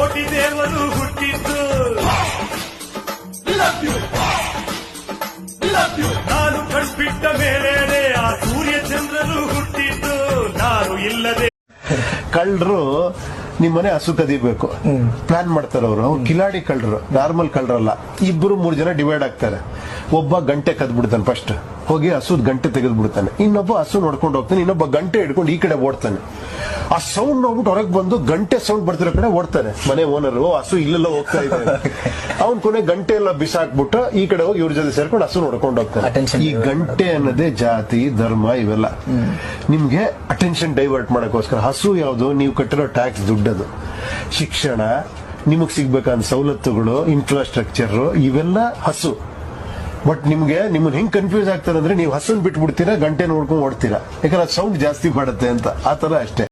ಕೋಟಿ ದೇವರು ಹುಟ್ಟಿದ್ದು ನಾನು ಕಣ್ಬಿಟ್ಟ ಮೇಲೇನೆ ಆ ಸೂರ್ಯ ಚಂದ್ರರು ಹುಟ್ಟಿದ್ದು ನಾನು ಇಲ್ಲದೆ. ಕಳ್ಳರು ನಿಮ್ಮನೆ ಹಸು ಕದಿಬೇಕು ಪ್ಲಾನ್ ಮಾಡ್ತಾರೆ ಅವ್ರು ಕಿಲಾಡಿ ಕಳ್ಳರು, ನಾರ್ಮಲ್ ಕಳ್ಳರಲ್ಲ. 2-3 ಜನ ಡಿವೈಡ್ ಆಗ್ತಾರೆ. ಒಬ್ಬ ಗಂಟೆ ಕದ್ಬಿಡ್ತಾನೆ, ಫಸ್ಟ್ ಹೋಗಿ ಹಸುದ್ ಗಂಟೆ ತೆಗೆದ್ಬಿಡ್ತಾನೆ. ಇನ್ನೊಬ್ಬ ಹಸು ನೋಡ್ಕೊಂಡು ಹೋಗ್ತಾನೆ, ಇನ್ನೊಬ್ಬ ಗಂಟೆ ಹಿಡ್ಕೊಂಡು ಈ ಕಡೆ ಓಡ್ತಾನೆ. ಆ ಸೌಂಡ್ ನೋಡ್ಬಿಟ್ಟು ಹೊರಗೆ ಬಂದು ಗಂಟೆ ಸೌಂಡ್ ಬರ್ತಿರೋ ಕಡೆ ಓಡ್ತಾನೆ. ಮನೆ ಓನರ್ ಹಸು ಇಲ್ಲೆಲ್ಲ ಹೋಗ್ತಾ ಇದೆ, ಅವ್ನ್ ಕೊನೆ ಗಂಟೆ ಎಲ್ಲ ಬಿಸಾಕ್ಬಿಟ್ಟು ಈ ಕಡೆ ಹೋಗಿ ಇವ್ರ ಜೊತೆ ಸೇರ್ಕೊಂಡು ಹಸು ನೋಡ್ಕೊಂಡು ಹೋಗ್ತಾನೆ. ಈ ಗಂಟೆ ಅನ್ನೋದೇ ಜಾತಿ ಧರ್ಮ ಇವೆಲ್ಲ ನಿಮ್ಗೆ ಅಟೆನ್ಷನ್ ಡೈವರ್ಟ್ ಮಾಡಕ್ಕೋಸ್ಕರ. ಹಸು ಯಾವುದು? ನೀವು ಕಟ್ಟಿರೋ ಟ್ಯಾಕ್ಸ್ ದುಡ್ಡದು. ಶಿಕ್ಷಣ, ನಿಮಗ್ ಸಿಗ್ಬೇಕಂತ ಸವಲತ್ತುಗಳು, ಇನ್ಫ್ರಾಸ್ಟ್ರಕ್ಚರ್, ಇವೆಲ್ಲ ಹಸು. ಬಟ್ ನಿಮ್ಮನ್ನ ಹೆಂಗ್ ಕನ್ಫ್ಯೂಸ್ ಆಗ್ತಾರೆ ಅಂದ್ರೆ ನೀವು ಹಸುನ್ ಬಿಟ್ಬಿಡ್ತೀರಾ, ಗಂಟೆ ನೋಡ್ಕೊಂಡು ಓಡ್ತೀರಾ, ಯಾಕಂದ್ರೆ ಸೌಂಡ್ ಜಾಸ್ತಿ ಮಾಡುತ್ತೆ ಅಂತ. ಆ ತರ ಅಷ್ಟೇ.